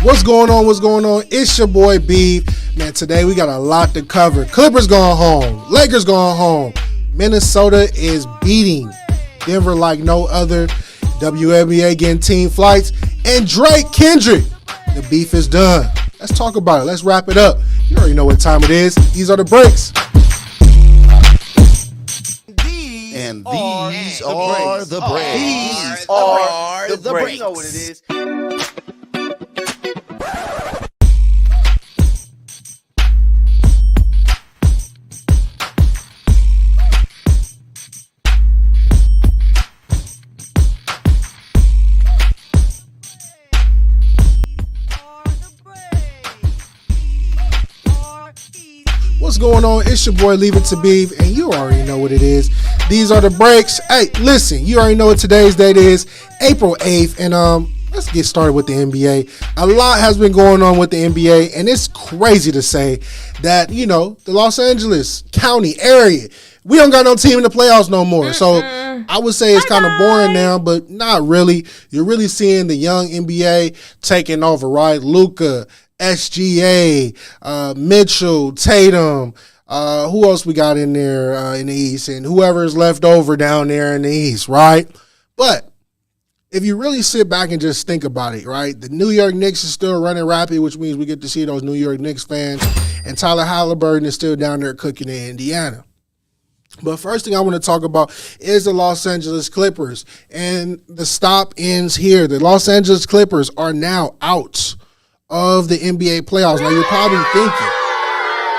What's going on? What's going on? It's your boy Beef. Man, today we got a lot to cover. Clippers going home. Lakers going home. Minnesota is beating Denver like no other. WNBA getting team flights. And KENDRICK. The beef is done. Let's talk about it. Let's wrap it up. You already know what time it is. These are the breaks. And these are the breaks. These are the breaks. You know what it is. What's going on? It's your boy Leave It to Beef, and you already know what it is. These are the breaks. Hey, listen, you already know what today's date is, April 8th, and let's get started with the NBA. A lot has been going on with the NBA, and it's crazy to say that, you know, the Los Angeles County area, we don't got no team in the playoffs no more. So I would say it's kind of boring now, but not really. You're really seeing the young NBA taking over, right? Luka, SGA, Mitchell, Tatum, who else we got in there in the East, and whoever's left over down there in the East, right? But if you really sit back and just think about it, right, the New York Knicks is still running rapid, which means we get to see those New York Knicks fans, and Tyler Halliburton is still down there cooking in Indiana. But first thing I want to talk about is the Los Angeles Clippers, and the stop ends here. The Los Angeles Clippers are now out of the NBA playoffs. Now you're probably thinking,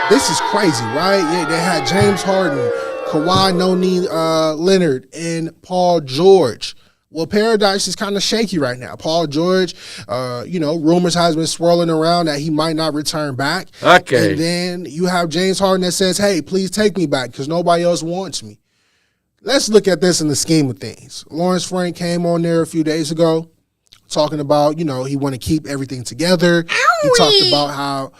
this is crazy, right? Yeah, they had James Harden, Kawhi Leonard, and Paul George. Well, paradise is kind of shaky right now. Paul George, rumors has been swirling around that he might not return back. Okay. And then you have James Harden that says, hey, please take me back because nobody else wants me. Let's look at this in the scheme of things. Lawrence Frank came on there a few days ago talking about, he want to keep everything together. He talked about how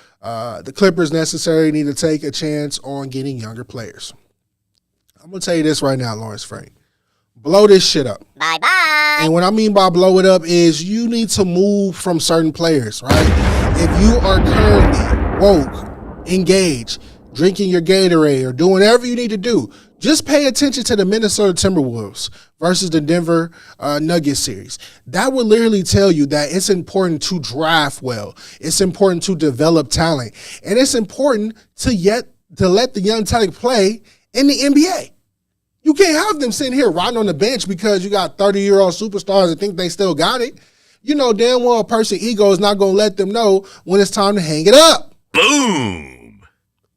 the Clippers necessarily need to take a chance on getting younger players. I'm going to tell you this right now, Lawrence Frank. Blow this shit up. Bye-bye. And what I mean by blow it up is you need to move from certain players, right? If you are currently woke, engaged, drinking your Gatorade or doing whatever you need to do, just pay attention to the Minnesota Timberwolves versus the Denver Nuggets series. That would literally tell you that it's important to draft well. It's important to develop talent. And it's important to let the young talent play in the NBA. You can't have them sitting here rotting on the bench because you got 30-year-old superstars that think they still got it. You know damn well a person's ego is not going to let them know when it's time to hang it up. Boom.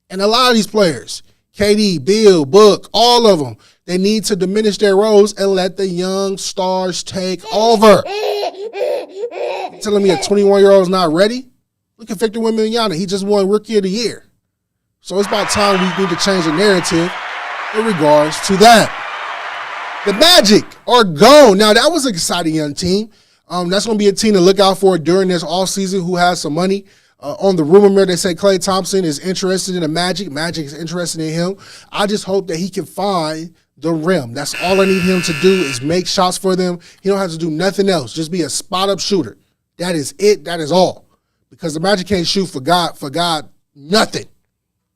And a lot of these players, KD, Bill, Book, all of them, they need to diminish their roles and let the young stars take over. You're telling me a 21-year-old is not ready? Look at Victor Wembanyama. He just won Rookie of the Year. So it's about time we need to change the narrative in regards to that. The Magic are gone. Now, that was an exciting young team. That's going to be a team to look out for during this offseason who has some money. On the rumor mill, they say Klay Thompson is interested in the Magic. Magic is interested in him. I just hope that he can find the rim. That's all I need him to do is make shots for them. He don't have to do nothing else. Just be a spot-up shooter. That is it. That is all. Because the Magic can't shoot for God, nothing.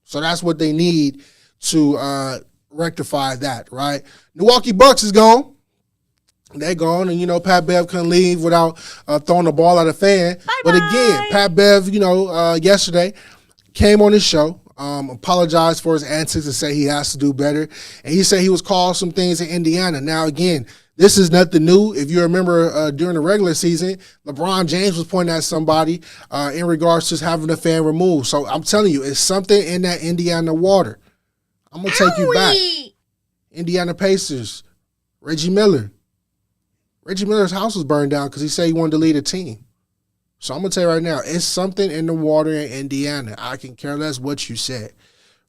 So that's what they need to rectify that, right? Milwaukee Bucks is gone. They're gone, and, Pat Bev couldn't leave without throwing the ball at a fan. Bye-bye. But again, Pat Bev, yesterday came on his show, apologized for his antics and said he has to do better. And he said he was called some things in Indiana. Now, again, this is nothing new. If you remember during the regular season, LeBron James was pointing at somebody in regards to having a fan removed. So I'm telling you, it's something in that Indiana water. I'm going to take you back. Indiana Pacers, Reggie Miller. Reggie Miller's house was burned down because he said he wanted to lead a team. So I'm going to tell you right now, it's something in the water in Indiana. I can care less what you said,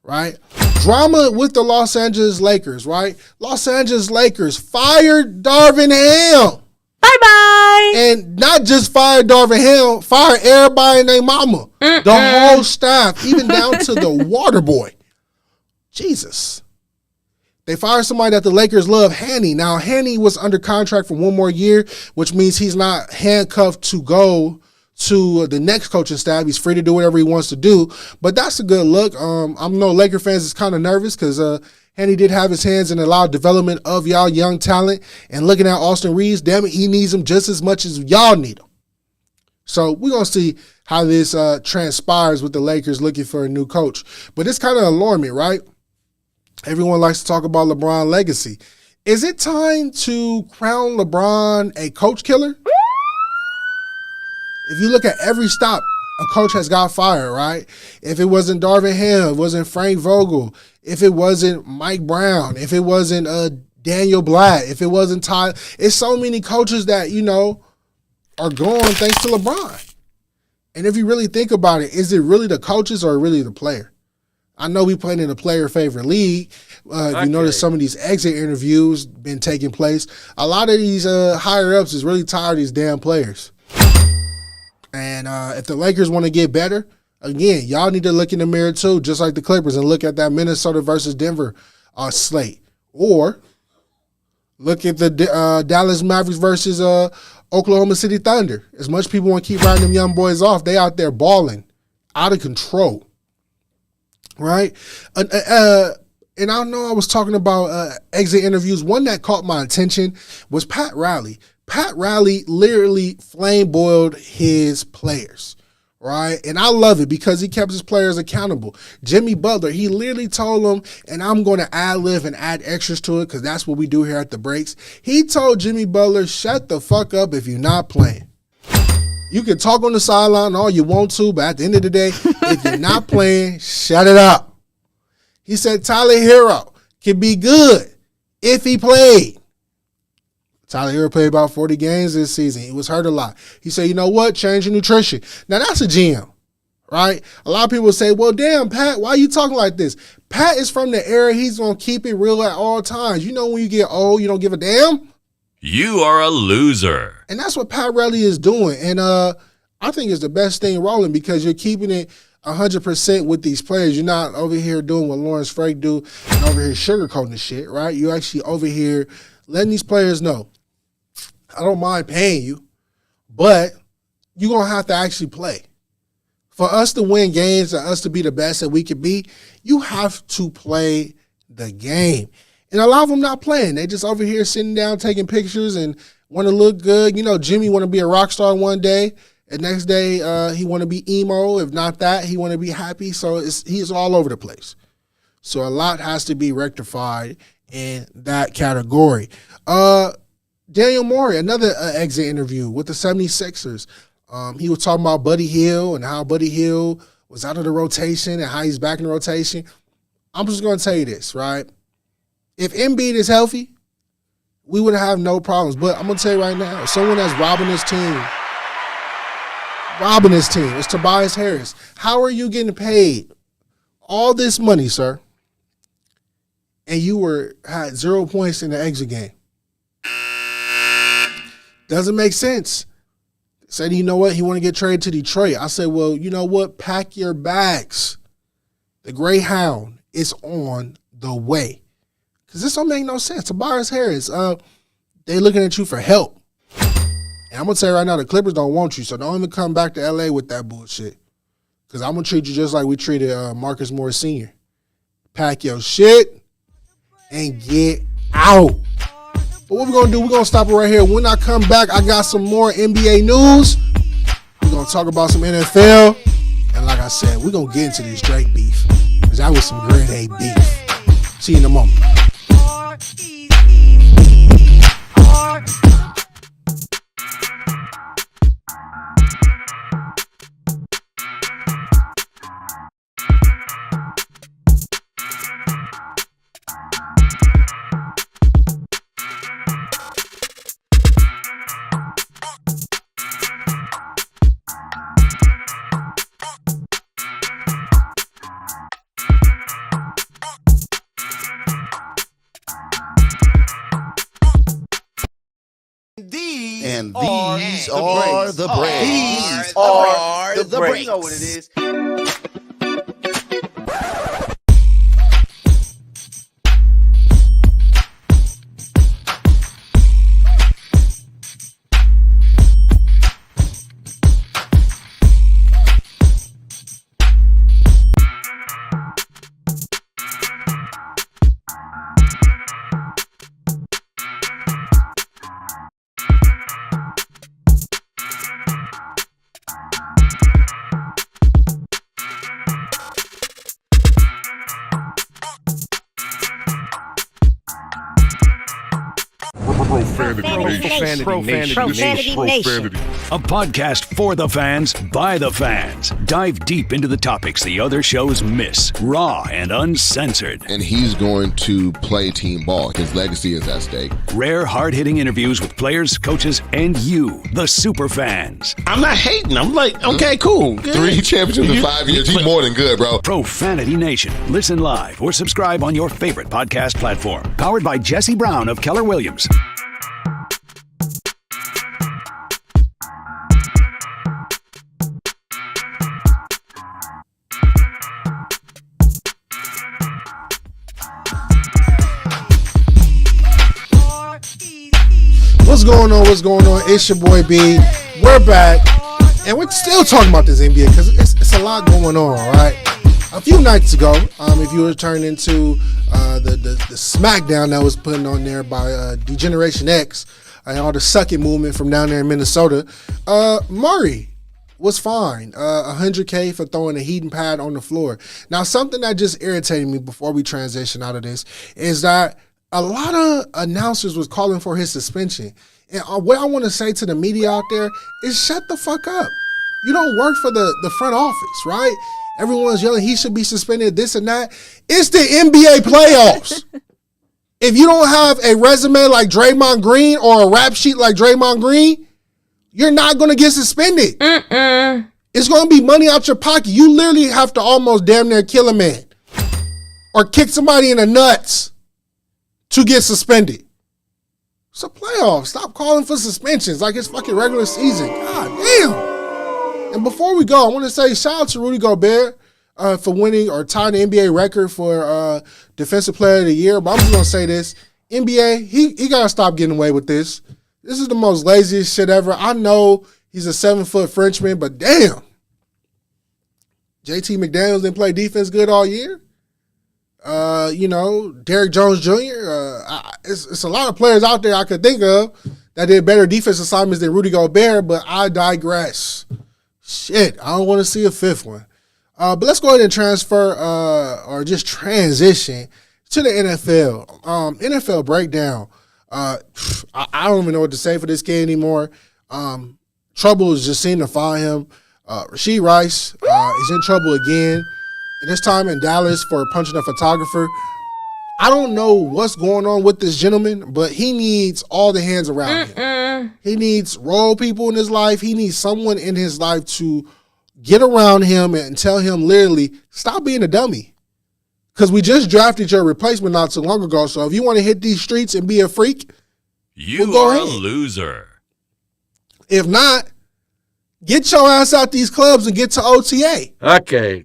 right? Drama with the Los Angeles Lakers, right? Los Angeles Lakers fired Darvin Ham. Bye-bye. And not just fired Darvin Ham, fired everybody and their mama. The whole staff, even down to the water boy. Jesus. They fired somebody that the Lakers love, Haney. Now, Haney was under contract for one more year, which means he's not handcuffed to go to the next coaching staff. He's free to do whatever he wants to do, but that's a good look. I know Laker fans is kind of nervous because Henny did have his hands in a lot of development of y'all young talent, and looking at Austin Reeves, damn it, he needs him just as much as y'all need him. So we're going to see how this transpires with the Lakers looking for a new coach. But it's kind of alarming, right? Everyone likes to talk about LeBron's legacy. Is it time to crown LeBron a coach killer? If you look at every stop, a coach has got fired, right? If it wasn't Darvin Ham, if it wasn't Frank Vogel, if it wasn't Mike Brown, if it wasn't Daniel Blatt, if it wasn't Ty, it's so many coaches that, are gone thanks to LeBron. And if you really think about it, is it really the coaches or really the player? I know we playing in a player-favorite league. If you notice some of these exit interviews been taking place, a lot of these higher-ups is really tired of these damn players. And if the Lakers want to get better, again, y'all need to look in the mirror too, just like the Clippers, and look at that Minnesota versus Denver slate. Or look at the Dallas Mavericks versus Oklahoma City Thunder. As much people want to keep writing them young boys off, they out there balling, out of control. Right? And I know I was talking about exit interviews. One that caught my attention was Pat Riley. Pat Riley literally flame-boiled his players, right? And I love it because he kept his players accountable. Jimmy Butler, he literally told them, and I'm going to ad-lib and add extras to it because that's what we do here at the breaks. He told Jimmy Butler, shut the fuck up if you're not playing. You can talk on the sideline all you want to, but at the end of the day, if you're not playing, shut it up. He said Tyler Hero can be good if he played. Tyler Hero played about 40 games this season. He was hurt a lot. He said, you know what? Change your nutrition. Now, that's a GM, right? A lot of people say, well, damn, Pat, why are you talking like this? Pat is from the era. He's going to keep it real at all times. You know when you get old, you don't give a damn? You are a loser. And that's what Pat Riley is doing. And I think it's the best thing rolling because you're keeping it 100% with these players. You're not over here doing what Lawrence Frank do and over here sugarcoating the shit, right? You're actually over here letting these players know, I don't mind paying you, but you're going to have to actually play. For us to win games and us to be the best that we can be, you have to play the game. And a lot of them not playing. They just over here sitting down taking pictures and want to look good. You know, Jimmy want to be a rock star one day. The next day, he want to be emo. If not that, he want to be happy. So he's all over the place. So a lot has to be rectified in that category. Daniel Morey, another exit interview with the 76ers. He was talking about Buddy Hield and how Buddy Hield was out of the rotation and how he's back in the rotation. I'm just going to tell you this, right? If Embiid is healthy, we would have no problems. But I'm going to tell you right now, someone that's robbing his team is Tobias Harris. How are you getting paid all this money, sir, and you had 0 points in the exit game? Doesn't make sense. Said, you know what? He want to get traded to Detroit. I said, well, you know what? Pack your bags. The Greyhound is on the way. Because this don't make no sense. Tobias Harris, they looking at you for help. And I'm going to tell you right now, the Clippers don't want you, so don't even come back to L.A. with that bullshit. Because I'm going to treat you just like we treated Marcus Morris Sr. Pack your shit and get out. But what we're going to do, we're going to stop it right here. When I come back, I got some more NBA news. We're going to talk about some NFL. And like I said, we're going to get into this Drake beef. Because that was some grade A beef. See you in a moment. And these are the breaks. These are the breaks. You know what it is. Profanity Nation. A podcast for the fans, by the fans. Dive deep into the topics the other shows miss. Raw and uncensored. And he's going to play team ball. His legacy is at stake. Rare, hard-hitting interviews with players, coaches, and you, the super fans. I'm not hating. I'm like, okay, cool. Good. 3 championships in 5 years. He's more than good, bro. Profanity Nation. Listen live or subscribe on your favorite podcast platform. Powered by Jesse Brown of Keller Williams. What's going on? What's going on? It's your boy B. We're back, and we're still talking about this NBA because it's a lot going on. All right. A few nights ago, if you were turning into the smackdown that was put on there by Degeneration X and all the sucking movement from down there in Minnesota, Murray was fined $100K for throwing a heating pad on the floor. Now, something that just irritated me before we transition out of this is that a lot of announcers was calling for his suspension. And what I want to say to the media out there is shut the fuck up. You don't work for the front office, right? Everyone's yelling he should be suspended, this and that. It's the NBA playoffs. If you don't have a resume like Draymond Green or a rap sheet like Draymond Green, you're not going to get suspended. It's going to be money out your pocket. You literally have to almost damn near kill a man or kick somebody in the nuts to get suspended. It's a playoff. Stop calling for suspensions like it's fucking regular season. God damn. And before we go, I want to say shout out to Rudy Gobert for winning or tying the NBA record for Defensive Player of the Year. But I'm just going to say this. NBA, he got to stop getting away with this. This is the most laziest shit ever. I know he's a 7-foot Frenchman, but damn. JT McDaniels didn't play defense good all year. Derrick Jones Jr. It's a lot of players out there I could think of that did better defense assignments than Rudy Gobert, but I digress. Shit, I don't want to see a fifth one. But let's go ahead and transfer or just transition to the NFL. NFL breakdown. I don't even know what to say for this kid anymore. Trouble is just seeming to find him. Rashid Rice is in trouble again. And this time in Dallas for punching a photographer. I don't know what's going on with this gentleman, but he needs all the hands around him. He needs role people in his life. He needs someone in his life to get around him and tell him literally, stop being a dummy. Because we just drafted your replacement not too long ago. So if you want to hit these streets and be a freak, you are a loser. If not, get your ass out these clubs and get to OTA. Okay.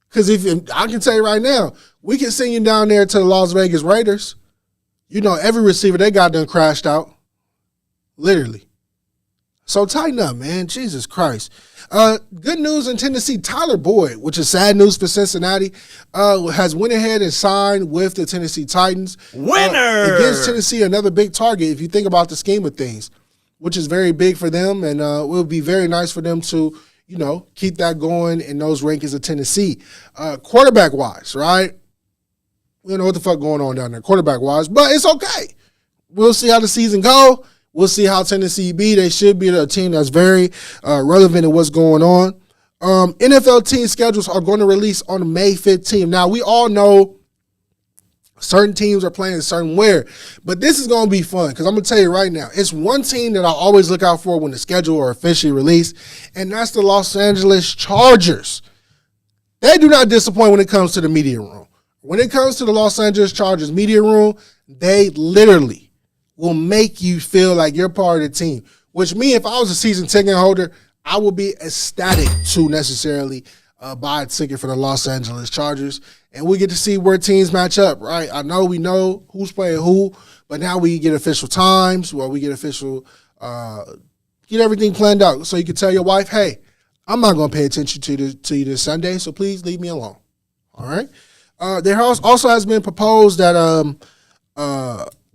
Because I can tell you right now, we can send you down there to the Las Vegas Raiders. You know, every receiver they got done crashed out. Literally. So tighten up, man. Jesus Christ. Good news in Tennessee. Tyler Boyd, which is sad news for Cincinnati, has went ahead and signed with the Tennessee Titans. Winner! It gives Tennessee another big target if you think about the scheme of things, which is very big for them, and it will be very nice for them to keep that going in those rankings of Tennessee. Quarterback-wise, right? We don't know what the fuck going on down there quarterback-wise, but it's okay. We'll see how the season go. We'll see how Tennessee be. They should be a team that's very relevant in what's going on. NFL team schedules are going to release on May 15th. Now, we all know certain teams are playing certain where, but this is going to be fun because I'm going to tell you right now, it's one team that I always look out for when the schedule are officially released, and that's the Los Angeles Chargers. They do not disappoint when it comes to the media room. When it comes to the Los Angeles Chargers media room, they literally will make you feel like you're part of the team, which me, if I was a season ticket holder, I would be ecstatic to necessarily buy a ticket for the Los Angeles Chargers. And we get to see where teams match up, right? I know we know who's playing who, but now we get official times, we get official, get everything planned out. So you can tell your wife, hey, I'm not going to pay attention to you this Sunday, so please leave me alone. All right? There also has been proposed that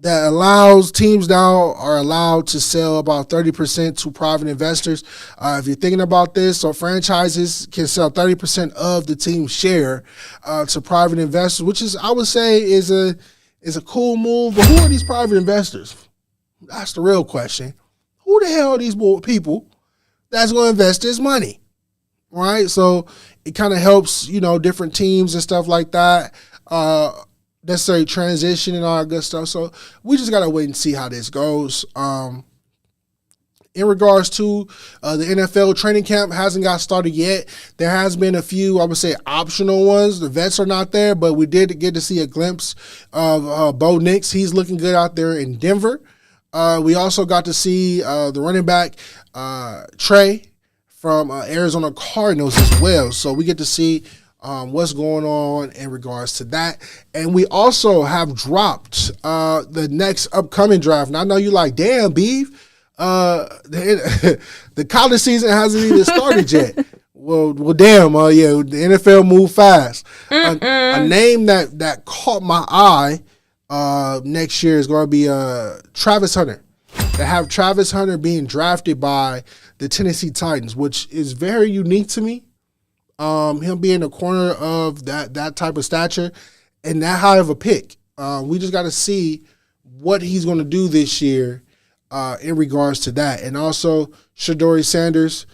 that allows teams now are allowed to sell about 30% to private investors. If you're thinking about this, so franchises can sell 30% of the team's share to private investors, which is, I would say, is a cool move. But who are these private investors? That's the real question. Who the hell are these people that's going to invest this money? Right? So it kind of helps, different teams and stuff like that, necessary transition and all that good stuff. So we just got to wait and see how this goes. In regards to the NFL training camp, hasn't got started yet. There has been a few, I would say, optional ones. The vets are not there, but we did get to see a glimpse of Bo Nix. He's looking good out there in Denver. We also got to see the running back, Trey, from Arizona Cardinals as well. So we get to see what's going on in regards to that. And we also have dropped the next upcoming draft. Now, I know you like, damn, Beef. The college season hasn't even started yet. Well, damn, the NFL moved fast. A name that caught my eye next year is going to be Travis Hunter. They have Travis Hunter being drafted by the Tennessee Titans, which is very unique to me. Him being a corner of that type of stature and that high of a pick. We just got to see what he's going to do this year in regards to that. And also, Shadori Sanders,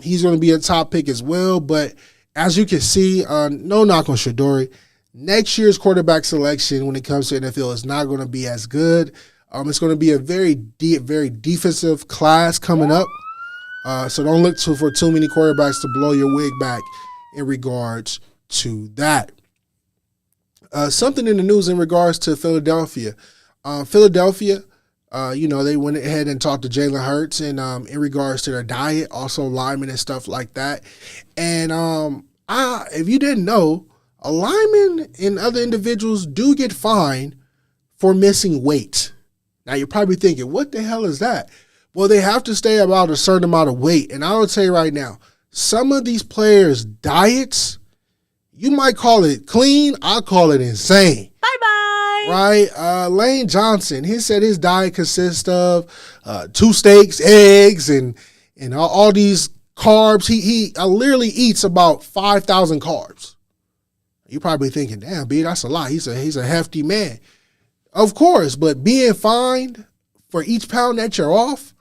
he's going to be a top pick as well. But as you can see, no knock on Shadori, next year's quarterback selection when it comes to NFL is not going to be as good. It's going to be a very very defensive class coming up. So don't look for too many quarterbacks to blow your wig back in regards to that. Something in the news in regards to Philadelphia. Philadelphia, they went ahead and talked to Jalen Hurts and in regards to their diet, also linemen and stuff like that. And if you didn't know, a lineman and other individuals do get fined for missing weight. Now, you're probably thinking, what the hell is that? Well, they have to stay about a certain amount of weight. And I will tell you right now, some of these players' diets, you might call it clean. I call it insane. Bye-bye. Right? Lane Johnson, he said his diet consists of 2 steaks, eggs, and all these carbs. He literally eats about 5,000 carbs. You're probably thinking, damn, B, that's a lot. He's a hefty man. Of course, but being fined for each pound that you're off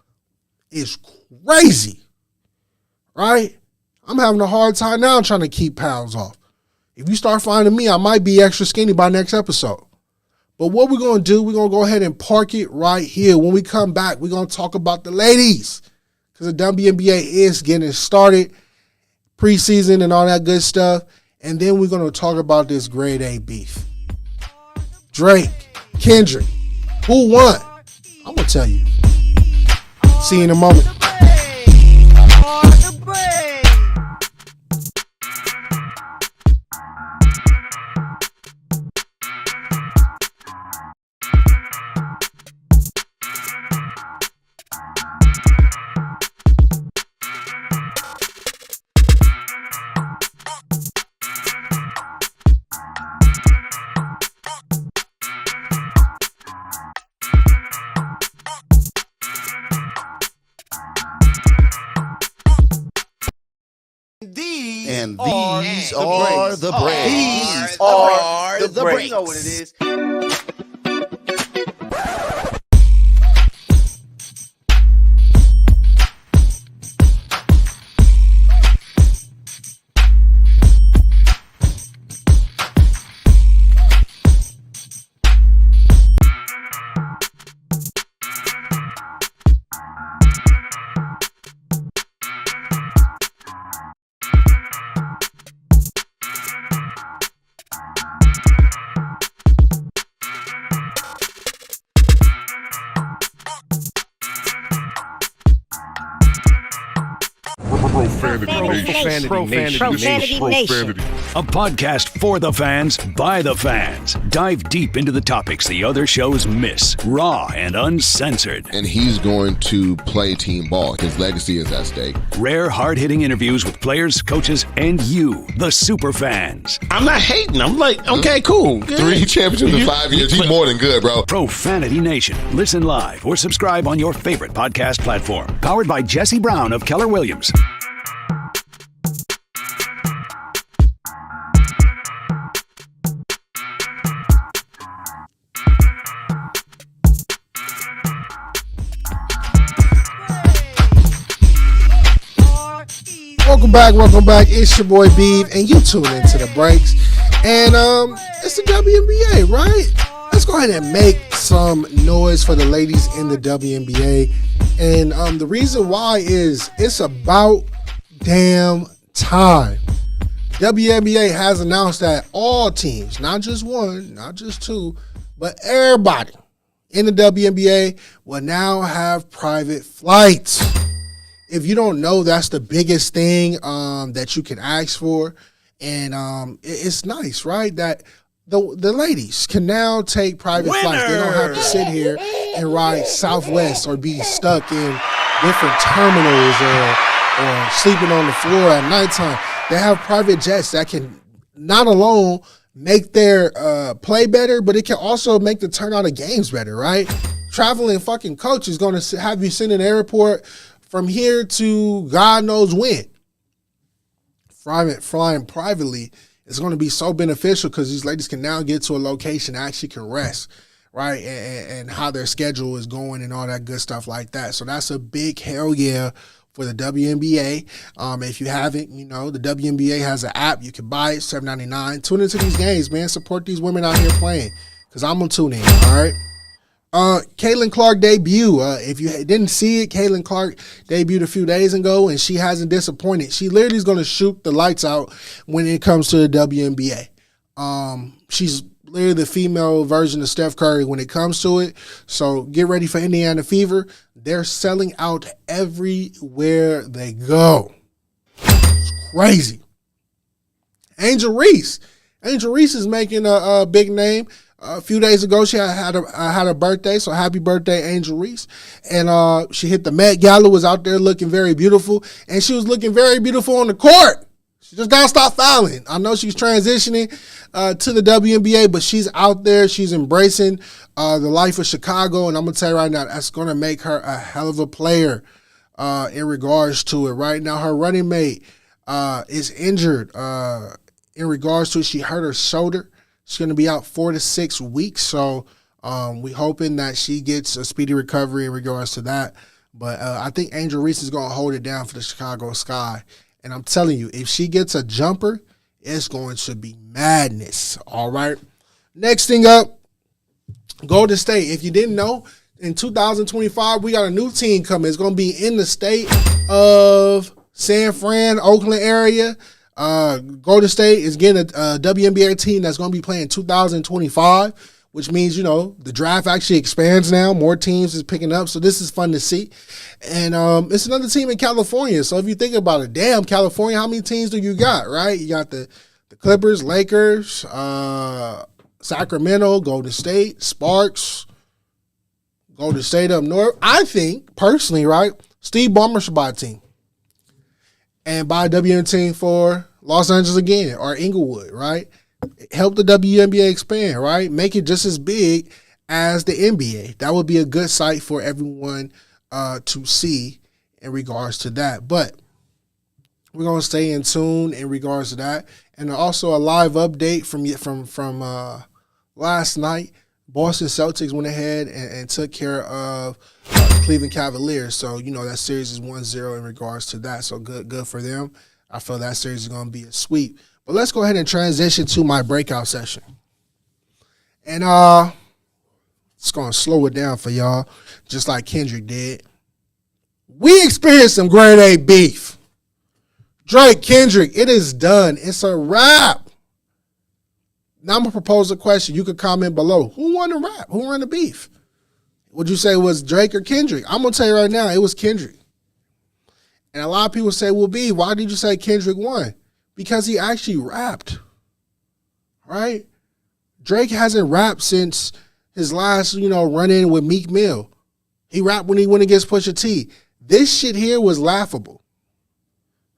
is crazy, right? I'm having a hard time now trying to keep pounds off. If you start finding me, I might be extra skinny by next episode. But what we're going to do, we're going to go ahead and park it right here. When we come back, we're going to talk about the ladies because the WNBA is getting started, preseason and all that good stuff. And then we're going to talk about this grade A beef. Drake, Kendrick, who won? I'm going to tell you. See you in a moment. And these are the breaks. These are the breaks. You know what it is. Profanity Nation. A podcast for the fans, by the fans. Dive deep into the topics the other shows miss. Raw and uncensored. And he's going to play team ball. His legacy is at stake. Rare, hard-hitting interviews with players, coaches, and you, the super fans. I'm not hating. I'm like, okay, cool. Good. 3 championships in 5 years. He's more than good, bro. Profanity Nation. Listen live or subscribe on your favorite podcast platform. Powered by Jesse Brown of Keller Williams. Welcome back. It's your boy Beeve, and you tune into the breaks. And it's the WNBA, right? Let's go ahead and make some noise for the ladies in the WNBA. And the reason why is it's about damn time. WNBA has announced that all teams, not just one, not just two, but everybody in the WNBA will now have private flights. If you don't know, that's the biggest thing that you can ask for. And it's nice, right? That the ladies can now take private flights. They don't have to sit here and ride Southwest or be stuck in different terminals or sleeping on the floor at nighttime. They have private jets that can not alone make their play better, but it can also make the turnout of games better, right? Traveling fucking coach is going to have you sitting in the airport from here to God knows when. Flying privately is going to be so beneficial because these ladies can now get to a location and actually can rest, right? And how their schedule is going and all that good stuff like that. So that's a big hell yeah for the WNBA. If you haven't, the WNBA has an app. You can buy it, $7.99. Tune into these games, man. Support these women out here playing because I'm going to tune in, all right? Caitlin Clark debut. If you didn't see it, Caitlin Clark debuted a few days ago, and she hasn't disappointed. She literally is going to shoot the lights out when it comes to the WNBA. She's literally the female version of Steph Curry when it comes to it. So get ready for Indiana Fever. They're selling out everywhere they go. It's crazy. Angel Reese. Angel Reese is making a big name. A few days ago, she had a birthday, so happy birthday, Angel Reese. And she hit the Met Gala, was out there looking very beautiful, and she was looking very beautiful on the court. She just got to stop fouling. I know she's transitioning to the WNBA, but she's out there. She's embracing the life of Chicago, and I'm going to tell you right now, that's going to make her a hell of a player in regards to it. Right now, her running mate is injured in regards to it. She hurt her shoulder. She's going to be out 4 to 6 weeks, so we're hoping that she gets a speedy recovery in regards to that. But I think Angel Reese is going to hold it down for the Chicago Sky. And I'm telling you, if she gets a jumper, it's going to be madness, all right? Next thing up, Golden State. If you didn't know, in 2025, we got a new team coming. It's going to be in the state of San Fran, Oakland area. Golden State is getting a WNBA team that's going to be playing 2025, which means, the draft actually expands now. More teams is picking up, so this is fun to see. And it's another team in California. So if you think about it, damn, California, how many teams do you got, right? You got the Clippers, Lakers, Sacramento, Golden State, Sparks, Golden State up north. I think, personally, right, Steve Ballmer should buy a team. And buy a WNBA team for Los Angeles again or Inglewood, right? Help the WNBA expand, right? Make it just as big as the NBA. That would be a good sight for everyone to see in regards to that. But we're going to stay in tune in regards to that. And also a live update from last night. Boston Celtics went ahead and took care of Cleveland Cavaliers. So, that series is 1-0 in regards to that. So good for them. I feel that series is going to be a sweep. But let's go ahead and transition to my breakout session. And it's going to slow it down for y'all, just like Kendrick did. We experienced some grade A beef. Drake, Kendrick, it is done. It's a wrap. Now I'm going to propose a question. You could comment below. Who won the rap? Who won the beef? Would you say it was Drake or Kendrick? I'm going to tell you right now, it was Kendrick. And a lot of people say, well, B, why did you say Kendrick won? Because he actually rapped, right? Drake hasn't rapped since his last, run-in with Meek Mill. He rapped when he went against Pusha T. This shit here was laughable,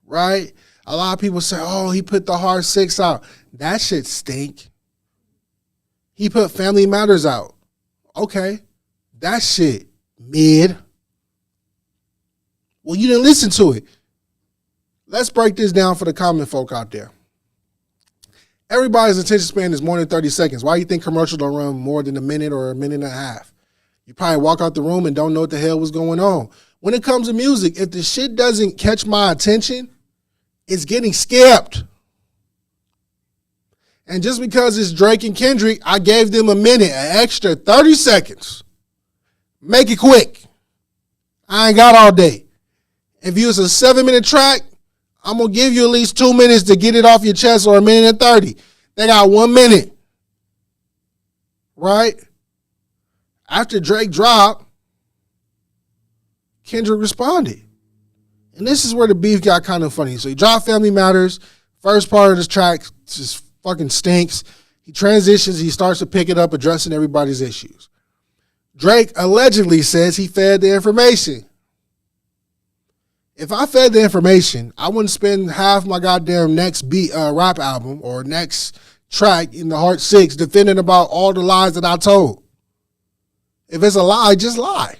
right? A lot of people say, oh, he put the Hard 6 out. That shit stink. He put Family Matters out. Okay. That shit mid. Well, you didn't listen to it. Let's break this down for the common folk out there. Everybody's attention span is more than 30 seconds. Why do you think commercials don't run more than a minute or a minute and a half? You probably walk out the room and don't know what the hell was going on. When it comes to music, if the shit doesn't catch my attention, It's getting skipped. And just because it's Drake and Kendrick, I gave them a minute, an extra 30 seconds. Make it quick. I ain't got all day. If you was a 7-minute track, I'm going to give you at least 2 minutes to get it off your chest, or a minute and 30. They got 1 minute. Right? After Drake dropped, Kendrick responded. And this is where the beef got kind of funny. So he dropped Family Matters. First part of this track just fucking stinks. He transitions. He starts to pick it up, addressing everybody's issues. Drake allegedly says he fed the information. If I fed the information, I wouldn't spend half my goddamn next rap album or next track in the Heart 6 defending about all the lies that I told. If it's a lie, just lie.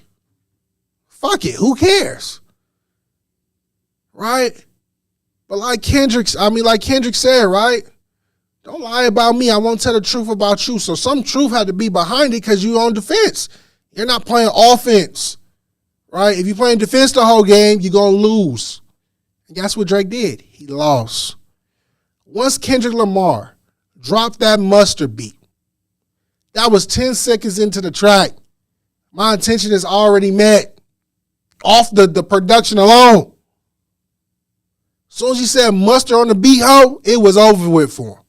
Fuck it. Who cares? Right? But like Kendrick said, right? Don't lie about me. I won't tell the truth about you. So some truth had to be behind it because you're on defense. You're not playing offense. Right? If you're playing defense the whole game, you're going to lose. And that's what Drake did. He lost. Once Kendrick Lamar dropped that mustard beat, that was 10 seconds into the track. My intention is already met off the production alone. As soon as he said mustard on the beat, it was over with for him.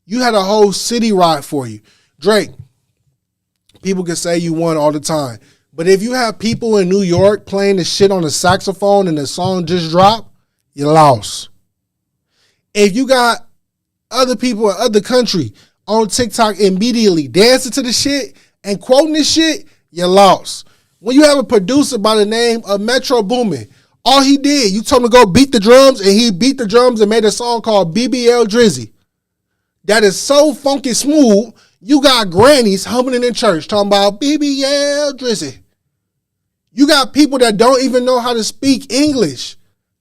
You had a whole city ride for you. Drake, people can say you won all the time. But if you have people in New York playing the shit on the saxophone and the song just dropped, you lost. If you got other people in other country on TikTok immediately dancing to the shit and quoting this shit, you lost. When you have a producer by the name of Metro Boomin, all he did, you told him to go beat the drums, and he beat the drums and made a song called BBL Drizzy. That is so funky smooth, you got grannies humming in church talking about BBL Drizzy. You got people that don't even know how to speak English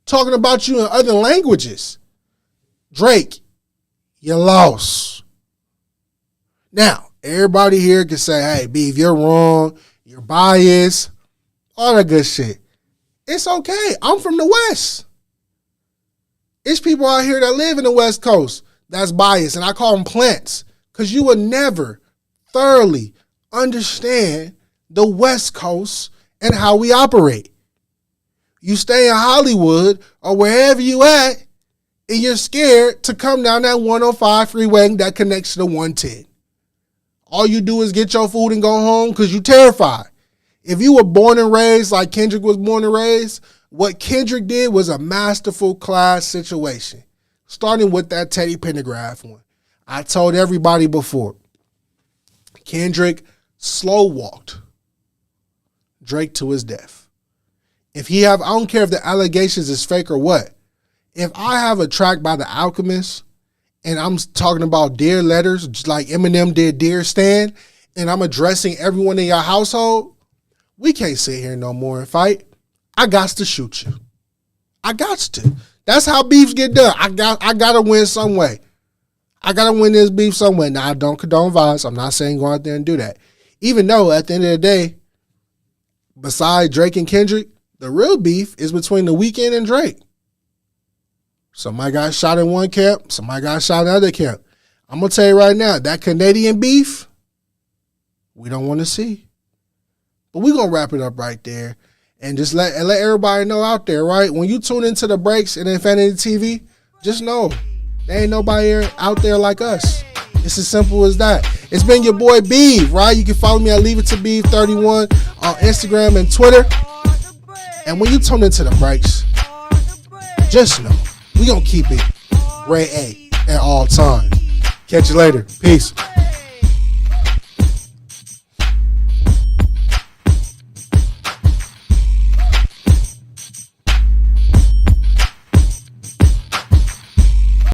talking about you in other languages. Drake, you lost. Now, everybody here can say, hey, Beef, you're wrong, you're biased, all that good shit. It's okay. I'm from the West. It's people out here that live in the West Coast that's biased, and I call them plants, because you would never thoroughly understand the West Coast and how we operate. You stay in Hollywood or wherever you at, and you're scared to come down that 105 freeway that connects to the 110. All you do is get your food and go home because you're terrified. If you were born and raised like Kendrick was born and raised, what Kendrick did was a masterful class situation, starting with that Teddy Pendergrass one. I told everybody before, Kendrick slow walked Drake to his death. I don't care if the allegations is fake or what. If I have a track by The Alchemist and I'm talking about dear letters, just like Eminem did Dear Stan, and I'm addressing everyone in your household, we can't sit here no more and fight. I got to shoot you. I got to. That's how beefs get done. I got to win some way. I got to win this beef some way. Now, I don't condone violence. I'm not saying go out there and do that. Even though at the end of the day, besides Drake and Kendrick, the real beef is between The Weeknd and Drake. Somebody got shot in one camp. Somebody got shot in the other camp. I'm going to tell you right now, that Canadian beef, we don't want to see. But we're going to wrap it up right there and just let everybody know out there, right? When you tune into the breaks in Infanity TV, just know there ain't nobody out there like us. It's as simple as that. It's been your boy Beef, right? You can follow me at Leave It to Beef 31 on Instagram and Twitter. And when you tune into the breaks, just know we gonna keep it Ray A at all times. Catch you later. Peace.